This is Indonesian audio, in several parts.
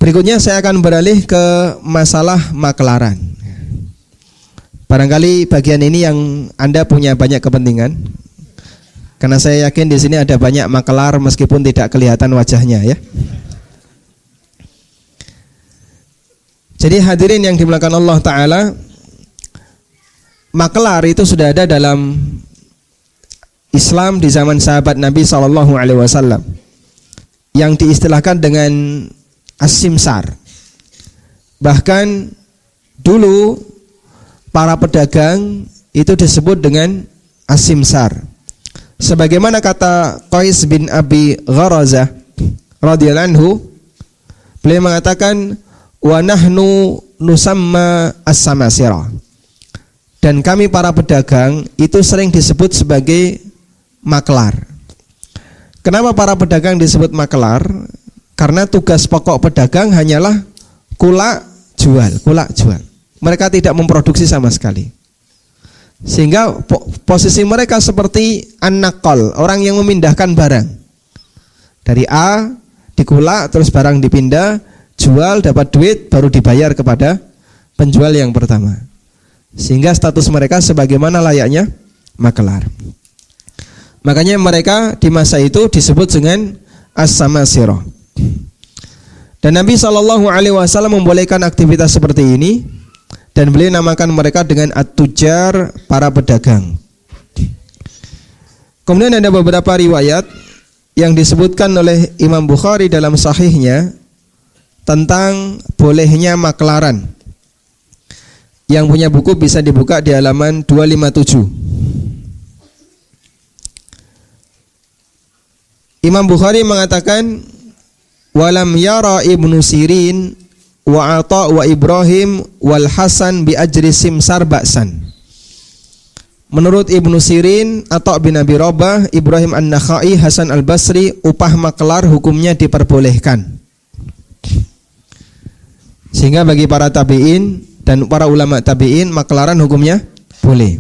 Berikutnya saya akan beralih ke masalah makelaran. Barangkali bagian ini yang Anda punya banyak kepentingan, karena saya yakin di sini ada banyak makelar meskipun tidak kelihatan wajahnya ya. Jadi hadirin yang dimuliakan Allah Ta'ala, makelar itu sudah ada dalam Islam di zaman sahabat Nabi SAW yang diistilahkan dengan as-simsar. Bahkan dulu para pedagang itu disebut dengan as-simsar. Sebagaimana kata Qais bin Abi Gharazah radhiyallahu anhu, beliau mengatakan wa nahnu nusamma as-samasira. Dan kami para pedagang itu sering disebut sebagai maklar. Kenapa para pedagang disebut maklar? Karena tugas pokok pedagang hanyalah kulak jual. Mereka tidak memproduksi sama sekali. Sehingga posisi mereka seperti an-naqal, orang yang memindahkan barang. Dari A dikulak, terus barang dipindah, jual, dapat duit, baru dibayar kepada penjual yang pertama. Sehingga status mereka sebagaimana layaknya maklar. Makanya mereka di masa itu disebut dengan as-samasirah. Dan Nabi SAW membolehkan aktivitas seperti ini, dan beliau namakan mereka dengan at-tujar, para pedagang. Kemudian ada beberapa riwayat yang disebutkan oleh Imam Bukhari dalam sahihnya tentang bolehnya maklaran. Yang punya buku bisa dibuka di halaman 257. Imam Bukhari mengatakan, walam yara Ibnu Sirin wa Atha wa Ibrahim wal Hasan bi ajri simsar ba'san. Menurut Ibnu Sirin, Atha bin Abi Rabah, Ibrahim An-Nakhai, Hasan Al-Basri, upah maklar hukumnya diperbolehkan. Sehingga bagi para tabi'in dan para ulama tabi'in, maklaran hukumnya boleh.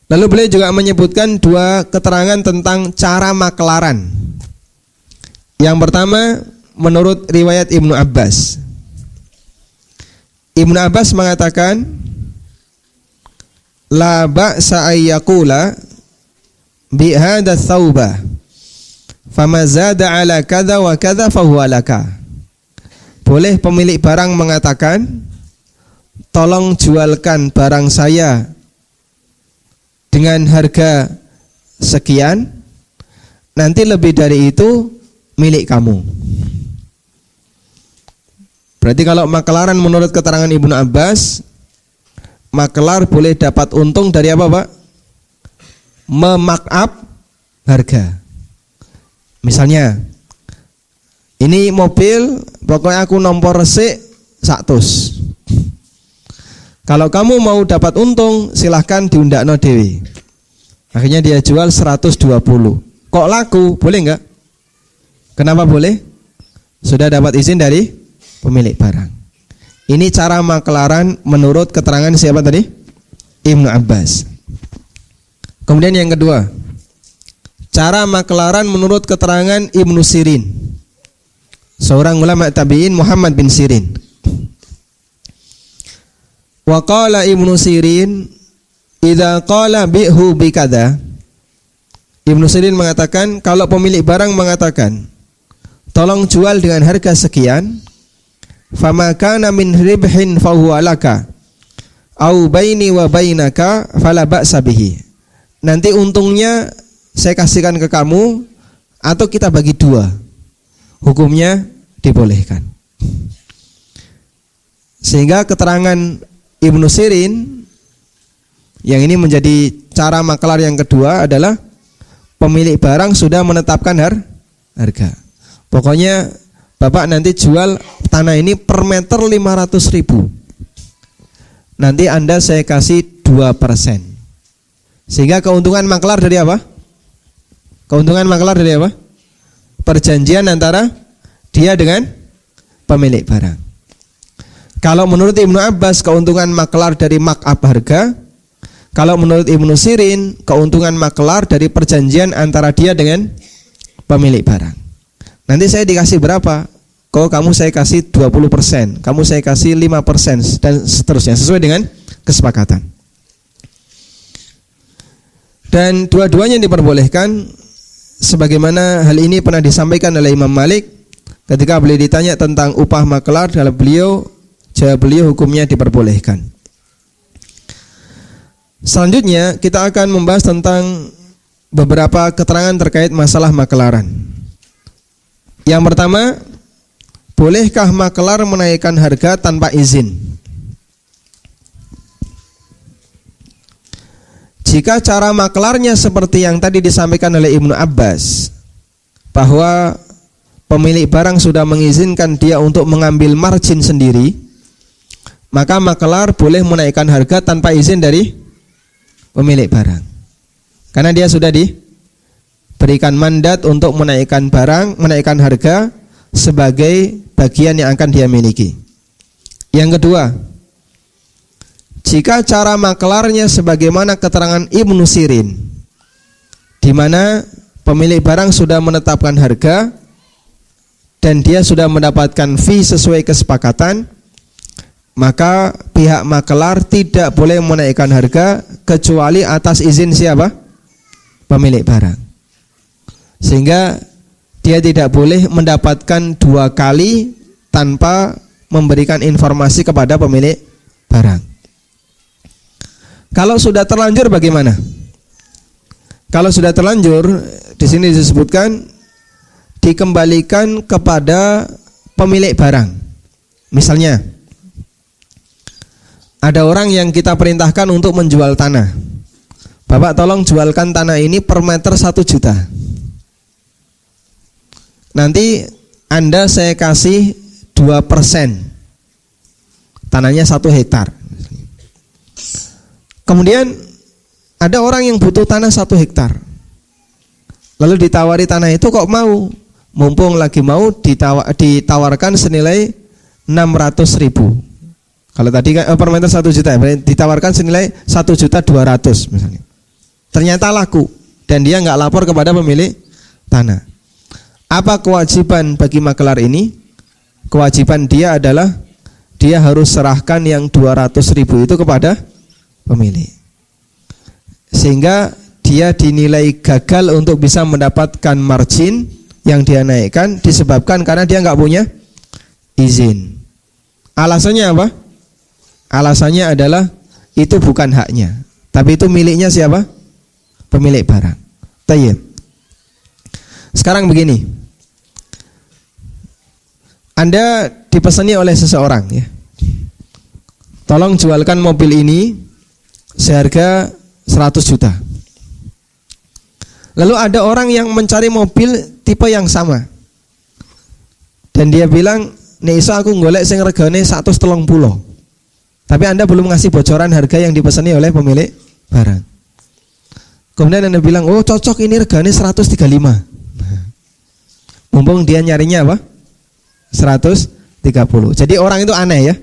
Lalu beliau juga menyebutkan dua keterangan tentang cara maklaran. Yang pertama, menurut riwayat Ibnu Abbas. Ibnu Abbas mengatakan, la ba'sa ayyakula bi hadha thawba fama zada ala kadha wa kadha fahuwa laka. Boleh pemilik barang mengatakan, tolong jualkan barang saya dengan harga sekian, nanti lebih dari itu milik kamu. Berarti kalau maklaran menurut keterangan Ibnu Abbas, maklar boleh dapat untung dari apa, Pak? Memarkup harga. Misalnya, ini mobil pokoknya aku nomor resik 100. Kalau kamu mau dapat untung, silahkan diundakno dewe. Akhirnya dia jual 120. Kok laku? Boleh enggak? Kenapa boleh? Sudah dapat izin dari pemilik barang. Ini cara maklaran menurut keterangan siapa tadi? Ibnu Abbas. Kemudian yang kedua, cara maklaran menurut keterangan Ibnu Sirin, seorang ulama tabi'in, Muhammad bin Sirin. Wa qala Ibnu Sirin, idza qala bi'hu bikadza. Ibnu Sirin mengatakan, kalau pemilik barang mengatakan, tolong jual dengan harga sekian, fama kana min ribhin fahuwa laka au baini wa bainaka fala ba'sa bihi. Nanti untungnya saya kasihkan ke kamu atau kita bagi dua. Hukumnya dibolehkan. Sehingga keterangan Ibnu Sirin yang ini menjadi cara maklar yang kedua adalah pemilik barang sudah menetapkan harga. Pokoknya Bapak nanti jual tanah ini per meter 500.000. Nanti Anda saya kasih 2%. Sehingga keuntungan maklar dari apa? Keuntungan maklar dari apa? Perjanjian antara dia dengan pemilik barang. Kalau menurut Ibnu Abbas, keuntungan maklar dari markup harga. Kalau menurut Ibnu Sirin, keuntungan maklar dari perjanjian antara dia dengan pemilik barang. Nanti saya dikasih berapa? toko, kamu saya kasih 20%, kamu saya kasih 5%, dan seterusnya, sesuai dengan kesepakatan. Dan dua-duanya diperbolehkan, sebagaimana hal ini pernah disampaikan oleh Imam Malik ketika beliau ditanya tentang upah makelar, dalam jawab beliau hukumnya diperbolehkan. Selanjutnya kita akan membahas tentang beberapa keterangan terkait masalah makelaran. Yang pertama, bolehkah makelar menaikkan harga tanpa izin? Jika cara makelarnya seperti yang tadi disampaikan oleh Ibnu Abbas, bahwa pemilik barang sudah mengizinkan dia untuk mengambil margin sendiri, maka makelar boleh menaikkan harga tanpa izin dari pemilik barang, karena dia sudah diberikan mandat untuk menaikkan barang, menaikkan harga sebagai bagian yang akan dia miliki. Yang kedua, jika cara makelarnya sebagaimana keterangan Ibnu Sirin, di mana pemilik barang sudah menetapkan harga dan dia sudah mendapatkan fee sesuai kesepakatan, maka pihak makelar tidak boleh menaikkan harga kecuali atas izin siapa? Pemilik barang. Sehingga dia tidak boleh mendapatkan dua kali tanpa memberikan informasi kepada pemilik barang. Kalau sudah terlanjur bagaimana? Kalau sudah terlanjur, di sini disebutkan dikembalikan kepada pemilik barang. Misalnya, ada orang yang kita perintahkan untuk menjual tanah. Bapak tolong jualkan tanah ini per meter 1 juta. Nanti Anda saya kasih 2%. Tanahnya 1 hektar. Kemudian ada orang yang butuh tanah 1 hektar. Lalu ditawari tanah itu kok mau. Mumpung lagi mau ditawarkan senilai 600.000. Kalau tadi kan per meter 1 juta, ditawarkan senilai 1.200.000 misalnya. Ternyata laku dan dia nggak lapor kepada pemilik tanah. Apa kewajiban bagi makelar ini? Kewajiban dia adalah dia harus serahkan yang 200.000 itu kepada pemilik, sehingga dia dinilai gagal untuk bisa mendapatkan margin yang dia naikkan disebabkan karena dia nggak punya izin. Alasannya apa? Alasannya adalah itu bukan haknya, tapi itu miliknya siapa? Pemilik barang. Tayyib. Sekarang begini, Anda dipesani oleh seseorang, ya, tolong jualkan mobil ini seharga 100 juta. Lalu ada orang yang mencari mobil tipe yang sama, dan dia bilang, nek iso aku golek sing regane 130. Tapi Anda belum ngasih bocoran harga yang dipesani oleh pemilik barang. Kemudian Anda bilang, oh cocok ini regane 135. Mumpung dia nyarinya apa? 130. Jadi orang itu aneh, ya.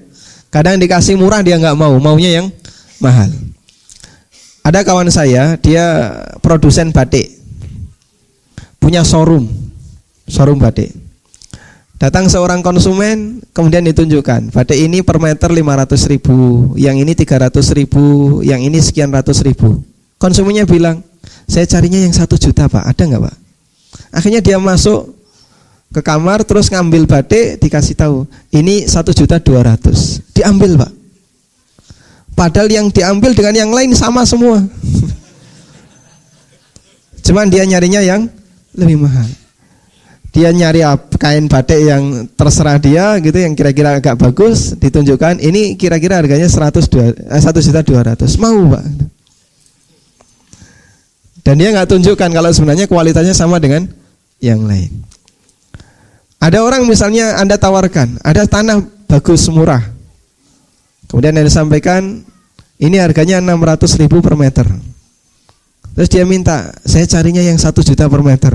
Kadang dikasih murah dia nggak mau, maunya yang mahal. Ada kawan saya, dia produsen batik, punya showroom batik. Datang seorang konsumen, kemudian ditunjukkan batik ini per meter 500.000, yang ini 300.000, yang ini sekian ratus ribu. Konsumennya bilang, saya carinya yang 1 juta Pak, ada nggak Pak? Akhirnya dia masuk ke kamar, terus ngambil batik, dikasih tahu, ini 1.200.000, diambil Pak. Padahal yang diambil dengan yang lain sama semua. Cuman dia nyarinya yang lebih mahal. Dia nyari kain batik yang terserah dia gitu, yang kira-kira agak bagus, ditunjukkan ini kira-kira harganya 1.200.000, mau Pak. Dan dia nggak tunjukkan kalau sebenarnya kualitasnya sama dengan yang lain. Ada orang misalnya Anda tawarkan, ada tanah bagus murah, kemudian Anda sampaikan ini harganya 600.000 per meter. Terus dia minta, saya carinya yang 1 juta per meter.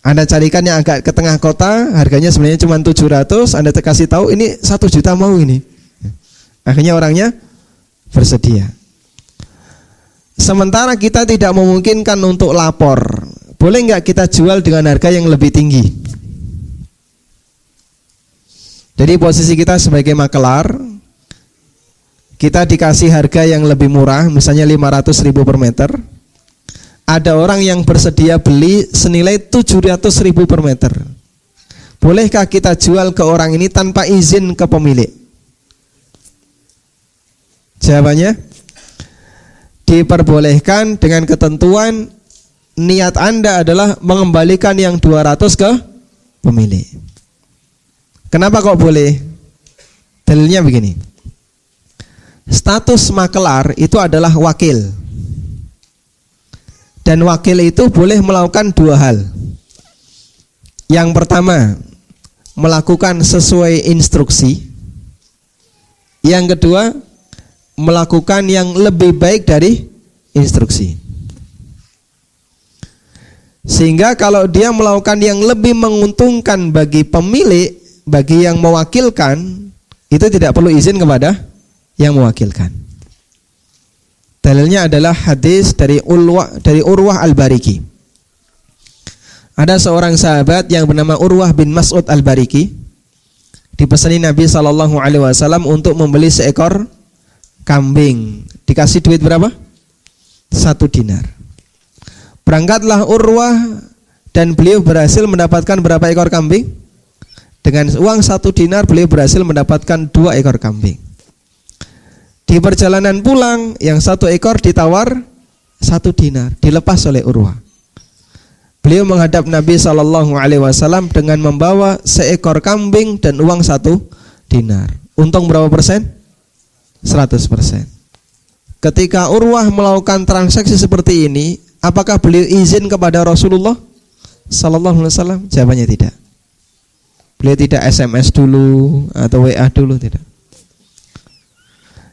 Anda carikan yang agak ke tengah kota, harganya sebenarnya cuma 700, Anda kasih tahu ini 1 juta mau ini. Akhirnya orangnya bersedia. Sementara kita tidak memungkinkan untuk lapor, boleh nggak kita jual dengan harga yang lebih tinggi? Jadi posisi kita sebagai makelar, kita dikasih harga yang lebih murah, misalnya 500.000 per meter. Ada orang yang bersedia beli senilai 700.000 per meter. Bolehkah kita jual ke orang ini tanpa izin ke pemilik? Jawabannya, diperbolehkan dengan ketentuan niat Anda adalah mengembalikan yang 200 ke pemilik. Kenapa kok boleh? Dalilnya begini. Status makelar itu adalah wakil. Dan wakil itu boleh melakukan dua hal. Yang pertama, melakukan sesuai instruksi. Yang kedua, melakukan yang lebih baik dari instruksi. Sehingga kalau dia melakukan yang lebih menguntungkan bagi pemilik, bagi yang mewakilkan, itu tidak perlu izin kepada yang mewakilkan. Dalilnya adalah hadis dari Urwah Al-Bariki. Ada seorang sahabat yang bernama Urwah bin Mas'ud Al-Bariki, dipesani Nabi SAW untuk membeli seekor kambing. Dikasih duit berapa? 1 dinar. Berangkatlah Urwah dan beliau berhasil mendapatkan berapa ekor kambing? Dengan uang 1 dinar beliau berhasil mendapatkan 2 ekor kambing. Di perjalanan pulang, yang 1 ekor ditawar 1 dinar, dilepas oleh Urwah. Beliau menghadap Nabi SAW dengan membawa seekor kambing dan uang 1 dinar. Untung berapa persen? 100%. Ketika Urwah melakukan transaksi seperti ini, apakah beliau izin kepada Rasulullah SAW? Jawabannya tidak. Beliau tidak SMS dulu atau WA dulu, tidak.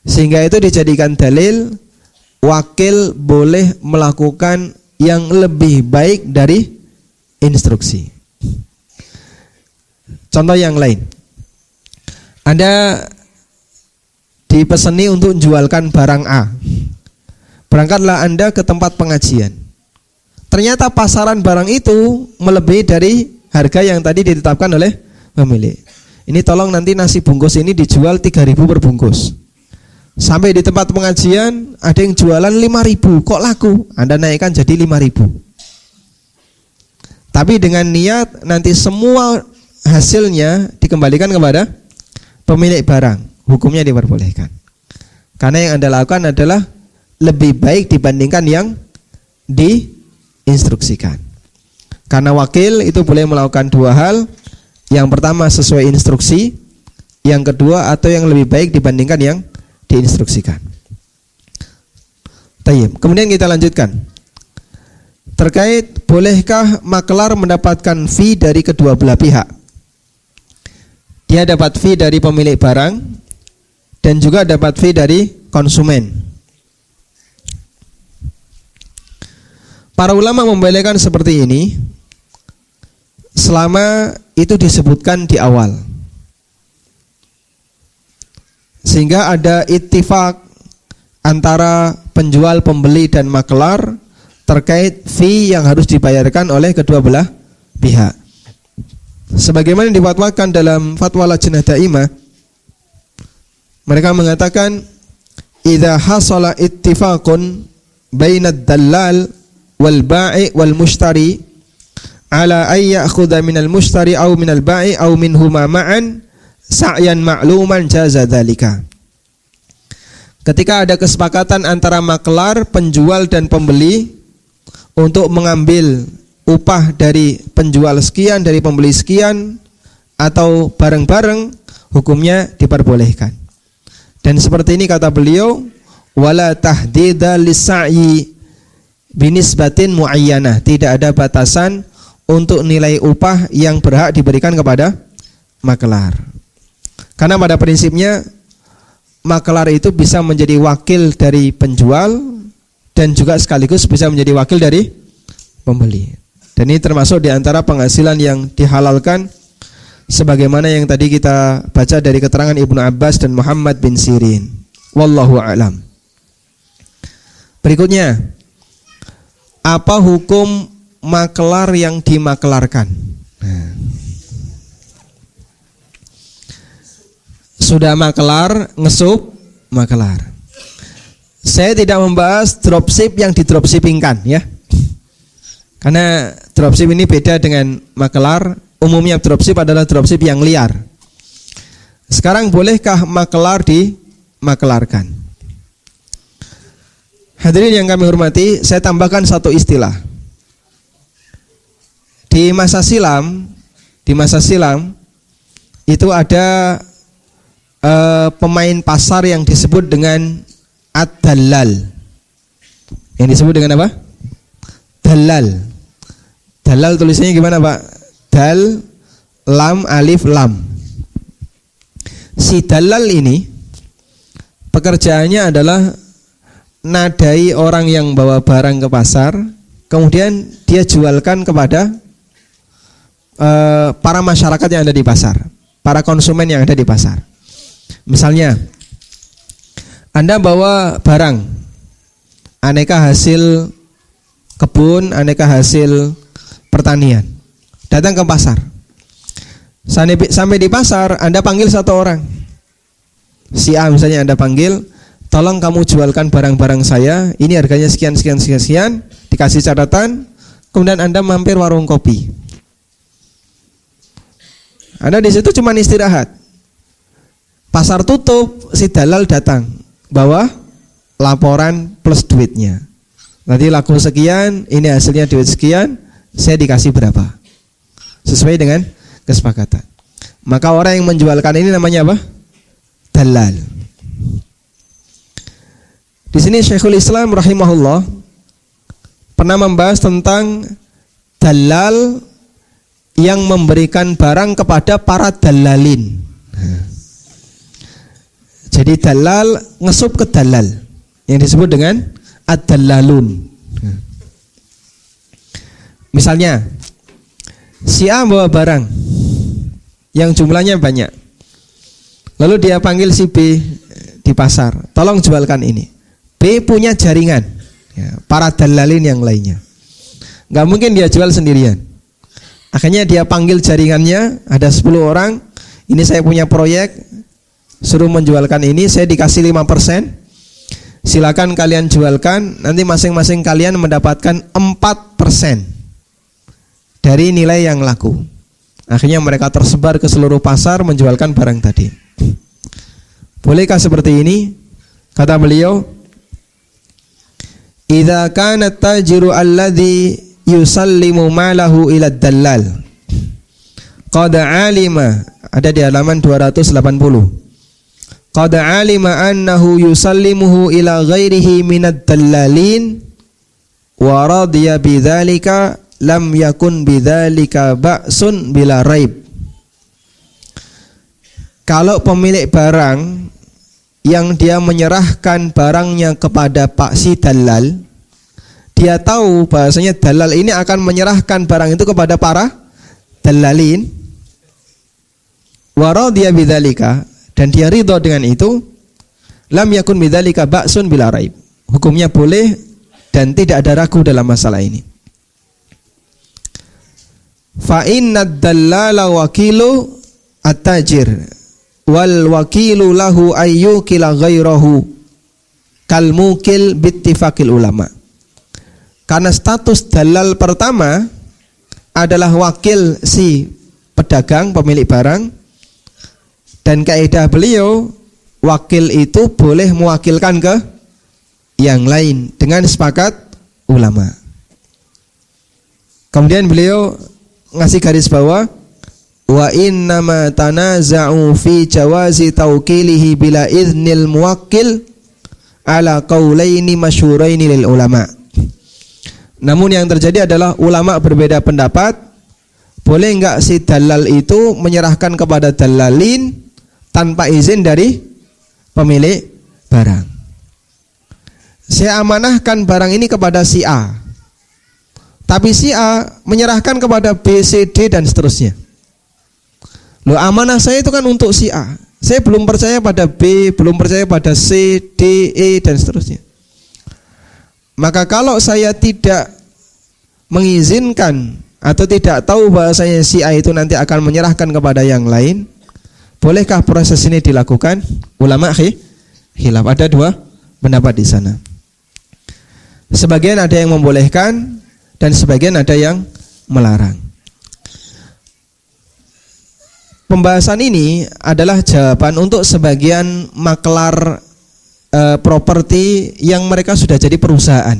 Sehingga itu dijadikan dalil wakil boleh melakukan yang lebih baik dari instruksi. Contoh yang lain, Anda dipeseni untuk menjualkan barang A. Berangkatlah Anda ke tempat pengajian. Ternyata pasaran barang itu melebihi dari harga yang tadi ditetapkan oleh pemilik. Ini tolong nanti nasi bungkus ini dijual 3.000 per bungkus. Sampai di tempat pengajian ada yang jualan 5.000, kok laku? Anda naikkan jadi 5.000. Tapi dengan niat nanti semua hasilnya dikembalikan kepada pemilik barang. Hukumnya diperbolehkan. Karena yang Anda lakukan adalah lebih baik dibandingkan yang diinstruksikan. Karena wakil itu boleh melakukan 2 hal. Yang pertama sesuai instruksi, yang kedua atau yang lebih baik dibandingkan yang diinstruksikan. Tayyib. Kemudian kita lanjutkan. Terkait bolehkah makelar mendapatkan fee dari kedua belah pihak? Dia dapat fee dari pemilik barang dan juga dapat fee dari konsumen. Para ulama membolehkan seperti ini selama itu disebutkan di awal, sehingga ada ittifaq antara penjual, pembeli dan makelar terkait fee yang harus dibayarkan oleh kedua belah pihak. Sebagaimana difatwakan dalam fatwa Lajnah Daimah, mereka mengatakan idza hasala ittifaqun bainad dallal wal ba'i wal mushtari ala ay ya'khudha minal mushtari aw minal ba'i aw minhuma ma'an sa'yan ma'luman jaza dzalika. Ketika ada kesepakatan antara makelar, penjual dan pembeli untuk mengambil upah dari penjual sekian, dari pembeli sekian atau bareng-bareng, hukumnya diperbolehkan. Dan seperti ini kata beliau, wala tahdida lis-sa'yi binisbatin muayyanah, tidak ada batasan untuk nilai upah yang berhak diberikan kepada makelar. Karena pada prinsipnya makelar itu bisa menjadi wakil dari penjual dan juga sekaligus bisa menjadi wakil dari pembeli. Dan ini termasuk di antara penghasilan yang dihalalkan sebagaimana yang tadi kita baca dari keterangan Ibnu Abbas dan Muhammad bin Sirin. Wallahu a'lam. Berikutnya, apa hukum makelar yang dimakelarkan? sudah makelar, ngesup makelar. Saya tidak membahas dropship yang di dropshippingkan ya. Karena dropship ini beda dengan makelar. Umumnya dropship adalah dropship yang liar. Sekarang bolehkah makelar dimakelarkan? Hadirin yang kami hormati, saya tambahkan satu istilah. Di masa silam itu ada pemain pasar yang disebut dengan ad-dallal. Yang disebut dengan apa? Dalal. Dalal tulisannya gimana, Pak? Dal, lam, alif, lam. Si dalal ini pekerjaannya adalah nadai orang yang bawa barang ke pasar, kemudian dia jualkan kepada para masyarakat yang ada di pasar, para konsumen yang ada di pasar. Misalnya, Anda bawa barang, aneka hasil kebun, aneka hasil pertanian, datang ke pasar. Sampai di pasar, Anda panggil satu orang, si A misalnya, Anda panggil, tolong kamu jualkan barang-barang saya, ini harganya sekian, dikasih catatan, kemudian Anda mampir warung kopi. Anda di situ cuma istirahat. Pasar tutup, si dalal datang, bawa laporan plus duitnya. Nanti laku sekian, ini hasilnya duit sekian, saya dikasih berapa? Sesuai dengan kesepakatan. Maka orang yang menjualkan ini namanya apa? Dalal. Di sini Syekhul Islam rahimahullah pernah membahas tentang dalal yang memberikan barang kepada para dalalin. Jadi dalal ngesup ke dalal yang disebut dengan ad-dalalun. Misalnya si A bawa barang yang jumlahnya banyak, lalu dia panggil si B di pasar, tolong jualkan ini. B punya jaringan ya, para dalalin yang lainnya, nggak mungkin dia jual sendirian. Akhirnya dia panggil jaringannya, ada 10 orang, ini saya punya proyek, suruh menjualkan ini, saya dikasih 5%, silakan kalian jualkan, nanti masing-masing kalian mendapatkan 4% dari nilai yang laku. Akhirnya mereka tersebar ke seluruh pasar menjualkan barang tadi. Bolehkah seperti ini? Kata beliau, idza kana tajiru alladhi yusallimu malahu ila dallal qad alima, ada di halaman 280. Qad alima annahu yusallimuhu ila ghairihi minad dallalin wa radiya bidzalika lam yakun bidzalika ba'sun bila raib. Kalau pemilik barang yang dia menyerahkan barangnya kepada Pak si dalal, dia tahu bahasanya dalal ini akan menyerahkan barang itu kepada para dalalin, wa radiya bidzalika, dan dia ridho dengan itu, lam yakun bidzalika ba'sun bila raib. Hukumnya boleh dan tidak ada ragu dalam masalah ini. Fa innad dallala wakilu at-tajir wal wakilu lahu ayyukila ghairahu kal mukil bittifaqil ulama. Karena status dalal pertama adalah wakil si pedagang, pemilik barang. Dan kaidah beliau, wakil itu boleh mewakilkan ke yang lain dengan sepakat ulama. Kemudian beliau ngasih garis bawah, wa innama tanaza'u fi jawazi tawqilihi bila idznil muwakkil ala qaulaini masyhuraini lil ulama. Namun yang terjadi adalah ulama berbeda pendapat, boleh enggak si dalal itu menyerahkan kepada dalalin tanpa izin dari pemilik barang. Saya amanahkan barang ini kepada si A, tapi si A menyerahkan kepada B, C, D dan seterusnya. Loh, amanah saya itu kan untuk si A, saya belum percaya pada B, belum percaya pada C, D, E dan seterusnya. Maka kalau saya tidak mengizinkan atau tidak tahu bahwasanya si A itu nanti akan menyerahkan kepada yang lain, Bolehkah proses ini dilakukan? Ulama khilaf, ada dua pendapat di sana. Sebagian ada yang membolehkan dan sebagian ada yang melarang. Pembahasan ini adalah jawaban untuk sebagian maklar properti yang mereka sudah jadi perusahaan.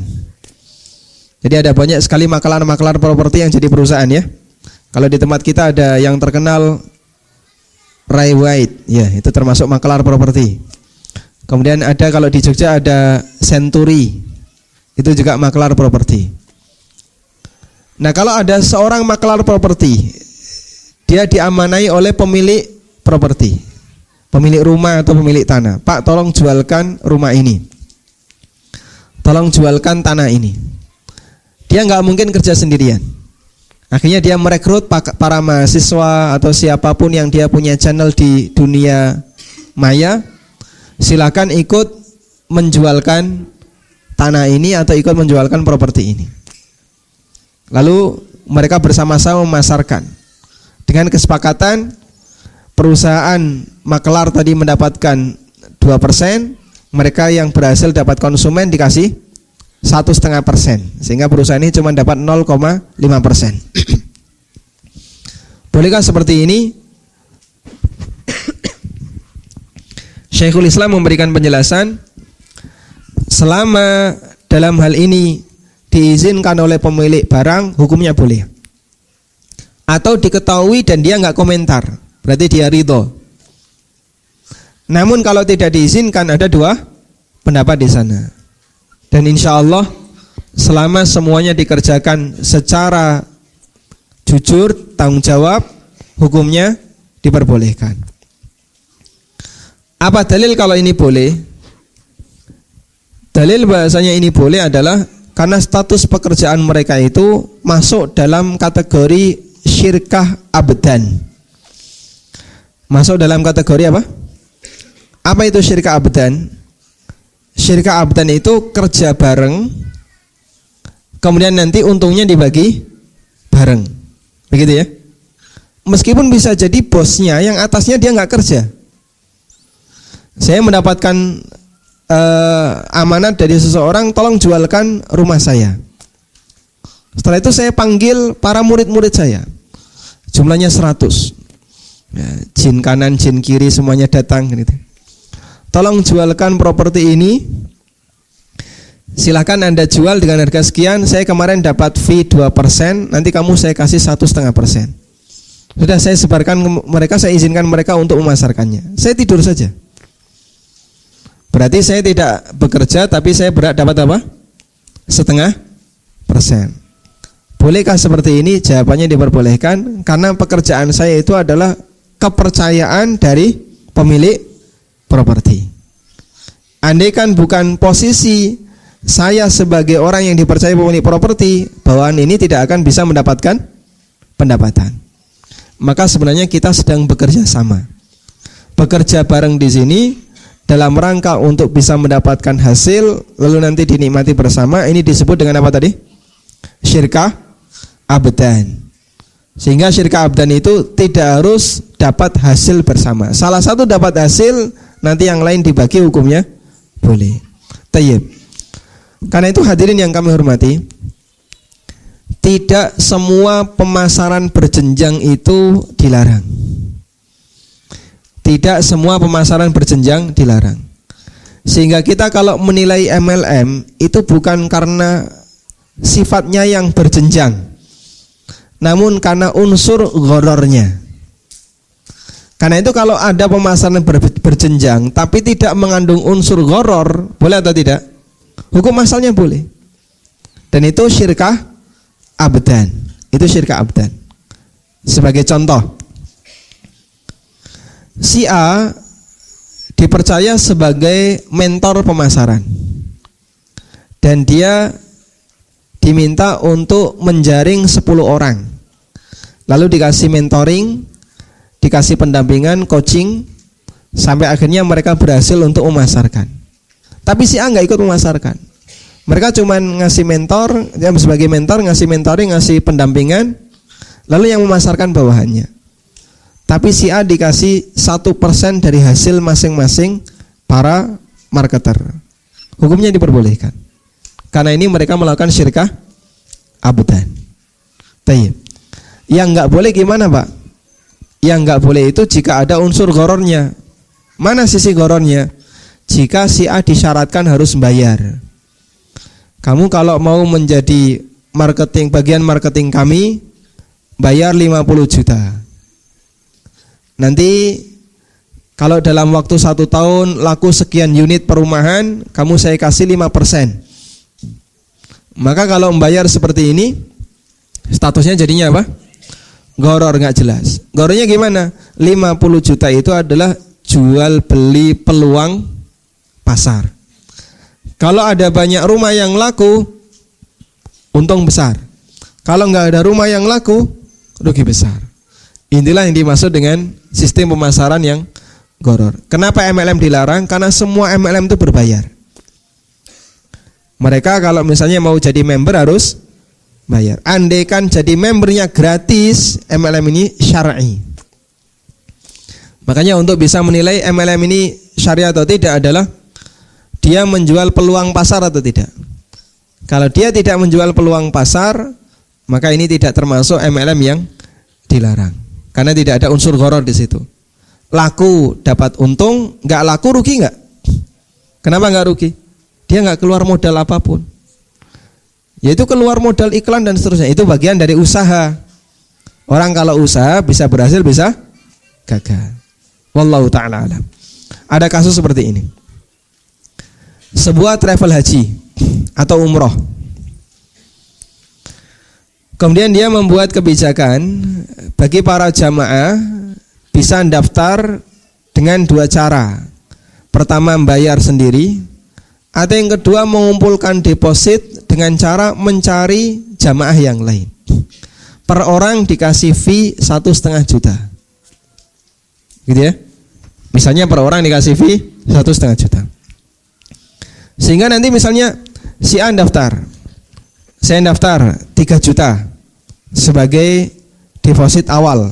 Jadi ada banyak sekali maklar properti yang jadi perusahaan ya. Kalau di tempat kita ada yang terkenal Ray White, ya itu termasuk maklar properti. Kemudian ada kalau di Jogja ada Century, itu juga maklar properti. Nah kalau ada seorang maklar properti, dia diamanai oleh pemilik properti, pemilik rumah atau pemilik tanah. Pak, tolong jualkan rumah ini, tolong jualkan tanah ini. Dia nggak mungkin kerja sendirian. Akhirnya dia merekrut para mahasiswa atau siapapun yang dia punya channel di dunia maya, silakan ikut menjualkan tanah ini atau ikut menjualkan properti ini. Lalu mereka bersama-sama memasarkan. Dengan kesepakatan perusahaan maklar tadi mendapatkan 2%, mereka yang berhasil dapat konsumen dikasih 1,5%, sehingga perusahaan ini cuma dapat 0,5%. Bolehkah seperti ini? Syekhul Islam memberikan penjelasan, selama dalam hal ini diizinkan oleh pemilik barang, hukumnya boleh. Atau diketahui dan dia nggak komentar, berarti dia ridho. Namun kalau tidak diizinkan, ada dua pendapat di sana. Dan insya Allah selama semuanya dikerjakan secara jujur, tanggung jawab, hukumnya diperbolehkan. Apa dalil kalau ini boleh? Dalil bahasanya ini boleh adalah karena status pekerjaan mereka itu masuk dalam kategori syirkah abdan. Masuk dalam kategori apa? Apa itu syirkah abdan? Syirkah abdan itu kerja bareng, kemudian nanti untungnya dibagi bareng, begitu ya. Meskipun bisa jadi bosnya yang atasnya dia nggak kerja. Saya mendapatkan amanat dari seseorang, tolong jualkan rumah saya. Setelah itu saya panggil para murid-murid saya, jumlahnya 100 ya, jin kanan jin kiri semuanya datang gitu. Tolong jualkan properti ini, silahkan Anda jual dengan harga sekian. Saya kemarin dapat fee 2%, nanti kamu saya kasih 1,5%. Sudah saya sebarkan ke mereka, saya izinkan mereka untuk memasarkannya. Saya tidur saja. Berarti saya tidak bekerja, tapi saya dapat apa? 0,5%. Bolehkah seperti ini? Jawabannya diperbolehkan, karena pekerjaan saya itu adalah kepercayaan dari pemilik properti. Andai kan bukan posisi saya sebagai orang yang dipercaya pemilik properti, bawaan ini tidak akan bisa mendapatkan pendapatan. Maka sebenarnya kita sedang bekerja sama, bekerja bareng di sini dalam rangka untuk bisa mendapatkan hasil, lalu nanti dinikmati bersama. Ini disebut dengan apa tadi? Syirkah abdan. Sehingga syirkah abdan itu tidak harus dapat hasil bersama. Salah satu dapat hasil, nanti yang lain dibagi, hukumnya boleh. Tayyib. Karena itu hadirin yang kami hormati, tidak semua pemasaran berjenjang itu dilarang. Tidak semua pemasaran berjenjang dilarang. Sehingga kita kalau menilai MLM itu bukan karena sifatnya yang berjenjang, namun karena unsur ghorornya. Karena itu kalau ada pemasaran berjenjang tapi tidak mengandung unsur ghoror, boleh atau tidak? Hukum asalnya boleh. Dan itu syirkah abdan. Itu syirkah abdan. Sebagai contoh, si A dipercaya sebagai mentor pemasaran, dan dia diminta untuk menjaring 10 orang. Lalu dikasih mentoring, dikasih pendampingan, coaching, sampai akhirnya mereka berhasil untuk memasarkan. Tapi si A nggak ikut memasarkan. Mereka cuma ngasih mentor, sebagai mentor, ngasih mentoring, ngasih pendampingan, lalu yang memasarkan bawahannya. tapi si A dikasih 1% dari hasil masing-masing para marketer. Hukumnya diperbolehkan. Karena ini mereka melakukan syirkah abdan. Tayyib. Yang nggak boleh gimana, Pak? Yang nggak boleh itu jika ada unsur gorornya. Mana sisi gorornya? Jika si A disyaratkan harus bayar. Kamu kalau mau menjadi bagian marketing kami, bayar 50 juta. Nanti kalau dalam waktu 1 tahun laku sekian unit perumahan, kamu saya kasih 5%. Maka kalau membayar seperti ini, statusnya jadinya apa? Goror, nggak jelas. Gorornya gimana? 50 juta itu adalah jual beli peluang pasar. Kalau ada banyak rumah yang laku, untung besar. Kalau nggak ada rumah yang laku, rugi besar. Inilah yang dimaksud dengan sistem pemasaran yang goror. Kenapa MLM dilarang? Karena semua MLM itu berbayar. Mereka kalau misalnya mau jadi member harus bayar. Andai kan jadi membernya gratis, MLM ini syar'i. Makanya untuk bisa menilai MLM ini syariah atau tidak adalah dia menjual peluang pasar atau tidak. Kalau dia tidak menjual peluang pasar, maka ini tidak termasuk MLM yang dilarang. Karena tidak ada unsur gharar di situ. Laku dapat untung, nggak laku rugi nggak? Kenapa nggak rugi? Dia nggak keluar modal apapun. Yaitu keluar modal iklan dan seterusnya. Itu bagian dari usaha. Orang kalau usaha bisa berhasil, bisa gagal. Wallahu ta'ala alam. Ada kasus seperti ini. Sebuah travel haji atau umroh. Kemudian dia membuat kebijakan bagi para jamaah bisa daftar dengan 2 cara. Pertama membayar sendiri, atau yang kedua mengumpulkan deposit dengan cara mencari jamaah yang lain. Per orang dikasih fee 1,5 juta. Gitu ya. Misalnya per orang dikasih fee 1,5 juta. Sehingga nanti misalnya si A daftar, saya daftar 3 juta sebagai deposit awal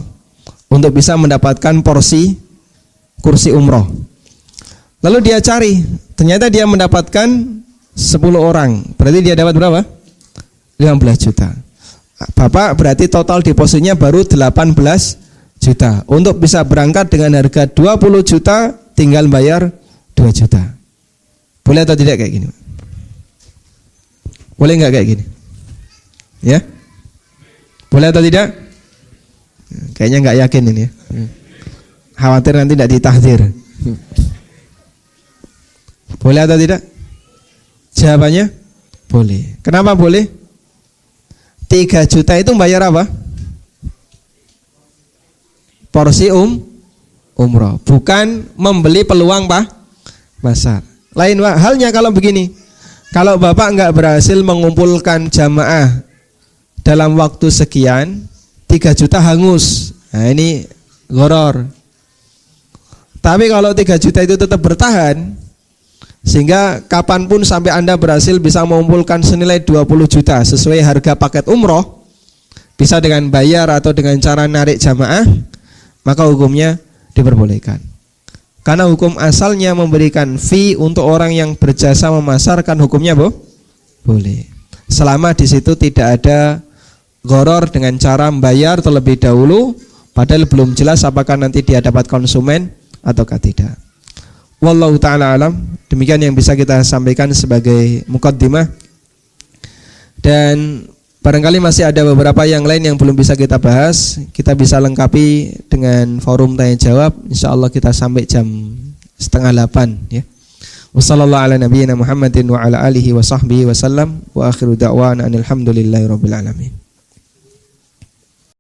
untuk bisa mendapatkan porsi kursi umroh. Lalu dia cari, ternyata dia mendapatkan 10 orang. Berarti dia dapat berapa? 15 juta. Bapak berarti total depositnya baru 18 juta. Untuk bisa berangkat dengan harga 20 juta tinggal bayar 2 juta. Boleh atau tidak kayak gini? Boleh nggak kayak gini? Ya? Boleh atau tidak? Kayaknya nggak yakin ini ya. Khawatir nanti tidak ditahdir. Boleh atau tidak? Jawabannya boleh. Kenapa boleh? 3 juta itu bayar apa? Porsi umroh, bukan membeli peluang pasar. Lain halnya kalau begini. Kalau Bapak nggak berhasil mengumpulkan jamaah dalam waktu sekian, 3 juta hangus. Nah ini gharar. Tapi kalau 3 juta itu tetap bertahan, sehingga kapanpun sampai Anda berhasil bisa mengumpulkan senilai 20 juta sesuai harga paket umroh, bisa dengan bayar atau dengan cara narik jamaah, maka hukumnya diperbolehkan. Karena hukum asalnya memberikan fee untuk orang yang berjasa memasarkan, hukumnya boleh. Selama di situ tidak ada gharar dengan cara membayar terlebih dahulu, padahal belum jelas apakah nanti dia dapat konsumen ataukah tidak. Wallahu ta'ala alam. Demikian yang bisa kita sampaikan sebagai muqaddimah. Dan barangkali masih ada beberapa yang lain yang belum bisa kita bahas. Kita bisa lengkapi dengan forum tanya jawab. InsyaAllah kita sampai jam 7:30 ya. Wassallallahu ala nabiyyina Muhammadin wa ala alihi wa sahbihi wa sallam. Wa akhiru da'wana alhamdulillahi rabbil alamin.